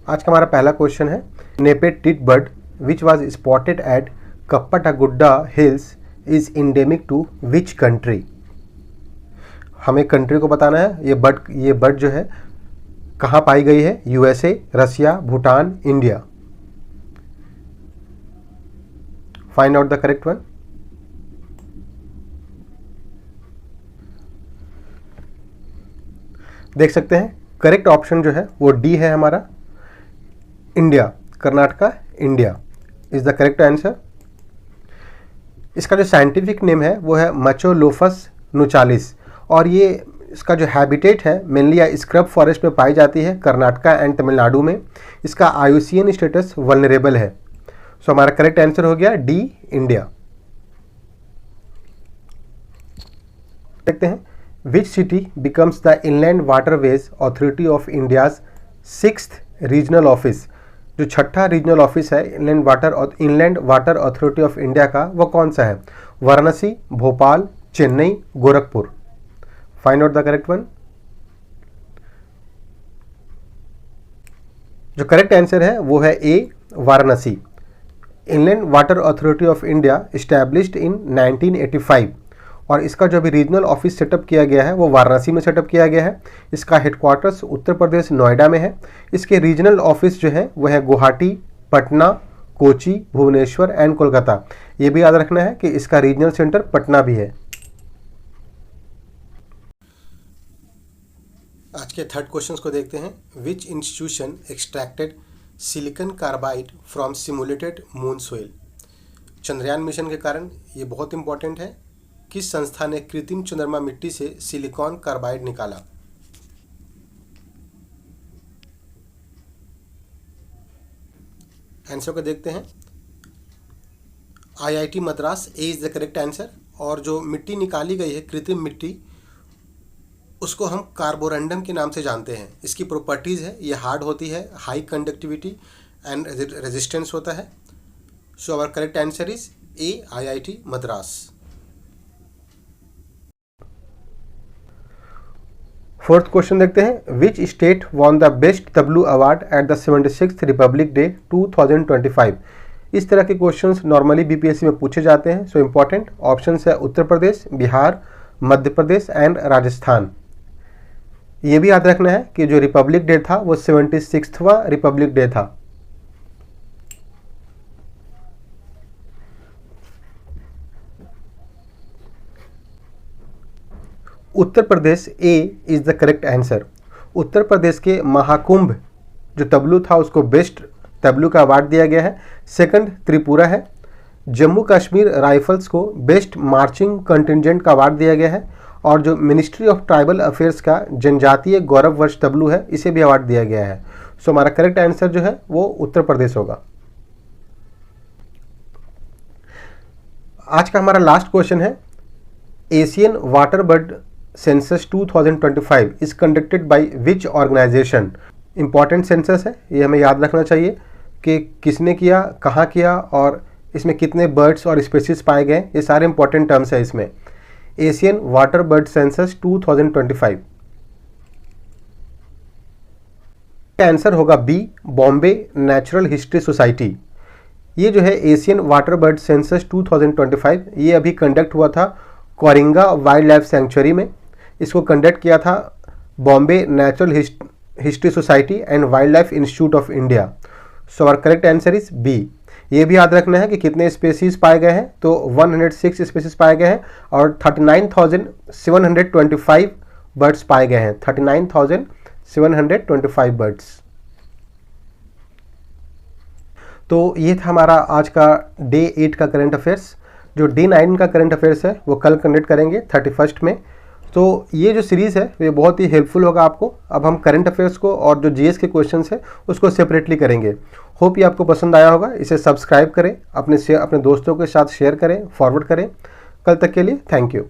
आज का हमारा पहला क्वेश्चन है, naped tit bird which was spotted at Kappatagudda hills is endemic to which country. हमें कंट्री को बताना है। ये बर्ड जो है कहाँ पाई गई है? USA, Russia, Bhutan, India. Find out the correct one. देख सकते हैं करेक्ट ऑप्शन जो है वो डी है हमारा, India. Karnataka, India is the correct answer. इसका जो साइंटिफिक नेम है वो है मचोलोफस नुचालिस और ये इसका जो हैबिटेट है मेनली या स्क्रब फॉरेस्ट में पाई जाती है कर्नाटका एंड तमिलनाडु में। इसका आईयूसीएन स्टेटस वल्नरेबल है। सो हमारा करेक्ट आंसर हो गया डी, इंडिया। देखते हैं which city becomes the inland waterways authority of India's 6th regional office. जो छठा रीजनल ऑफिस है inland water authority of India का, वो कौन सा है? Varanasi, Bhopal, Chennai, Gorakhpur. Find out the correct one. जो करेक्ट आंसर है वो है A, Varanasi. Inland water authority of India established in 1985 और इसका जो भी रीजनल ऑफिस सेटअप किया गया है वो वाराणसी में सेटअप किया गया है। इसका हेडक्वार्टर्स उत्तर प्रदेश नोएडा में है। इसके रीजनल ऑफिस जो है वो है गुवाहाटी, पटना, कोची, भुवनेश्वर एंड कोलकाता। ये भी याद रखना है कि इसका रीजनल सेंटर पटना भी है। आज के थर्ड क्वेश्चन को देखते हैं। विच institution extracted silicon carbide from simulated moon soil. Chandrayaan mission के कारण ये बहुत इंपॉर्टेंट है। किस संस्था ने कृत्रिम चंद्रमा मिट्टी से सिलिकॉन कार्बाइड निकाला? आंसर को देखते हैं। IIT Madras A is the correct answer. और जो मिट्टी निकाली गई है कृत्रिम मिट्टी, उसको हम कार्बोरंडम के नाम से जानते हैं। इसकी प्रॉपर्टीज़ है, ये हार्ड होती है, हाई कंडक्टिविटी एंड रेजिस्टेंस होता है। So our correct answer is A, IIT Madras. Fourth question देखते हैं। Which state won the best tableau award at the 76th republic day 2025। इस तरह के क्वेश्चंस नॉर्मली बीपीएससी में पूछे जाते हैं। सो इंपॉर्टेंट ऑप्शन है उत्तर प्रदेश, बिहार, मध्य प्रदेश एंड राजस्थान। ये भी याद रखना है कि जो रिपब्लिक डे था वो 76वां रिपब्लिक डे था। उत्तर प्रदेश ए is the correct answer. Uttar Pradesh के महाकुंभ जो तबलू था उसको बेस्ट तबलू का अवार्ड दिया गया है। सेकंड त्रिपुरा है। जम्मू कश्मीर राइफल्स को बेस्ट मार्चिंग कंटिजेंट का अवार्ड दिया गया है। और जो मिनिस्ट्री ऑफ ट्राइबल अफेयर्स का जनजातीय गौरव वर्ष तबलू है, इसे भी अवार्ड दिया गया है। सो हमारा करेक्ट आंसर जो है वो उत्तर प्रदेश होगा। आज का हमारा लास्ट क्वेश्चन है। Asian water bird census 2025 is conducted by which organisation. Important census है, ये हमें याद रखना चाहिए कि किसने किया, कहाँ किया और इसमें कितने बर्ड्स और स्पेसीज पाए गए। ये सारे इंपॉर्टेंट टर्म्स है इसमें। Asian water bird census 2025। Answer होगा B, Bombay natural history society. ये जो है एशियन वाटर बर्ड सेंसस 2025 ये अभी कंडक्ट हुआ था कोरिंगा वाइल्ड लाइफ सेंचुरी में। इसको कंडक्ट किया था Bombay natural history society and wildlife institute of India. So our correct answer is B. ये भी याद रखना है कि कितने स्पेसीज पाए गए हैं, तो 106 स्पेसीज पाए गए हैं और 39,725 बर्ड्स पाए गए हैं। 39,725 बर्ड्स। तो ये था हमारा आज का डे 8 का करंट अफेयर्स। जो डे 9 का करंट अफेयर्स है वो कल कंडक्ट करेंगे 31 में। तो ये जो सीरीज़ है ये बहुत ही हेल्पफुल होगा आपको। अब हम करंट अफेयर्स को और जो जीएस के क्वेश्चंस है उसको सेपरेटली करेंगे। होप ये आपको पसंद आया होगा। इसे सब्सक्राइब करें, अपने दोस्तों के साथ शेयर करें, फॉरवर्ड करें। कल तक के लिए थैंक यू।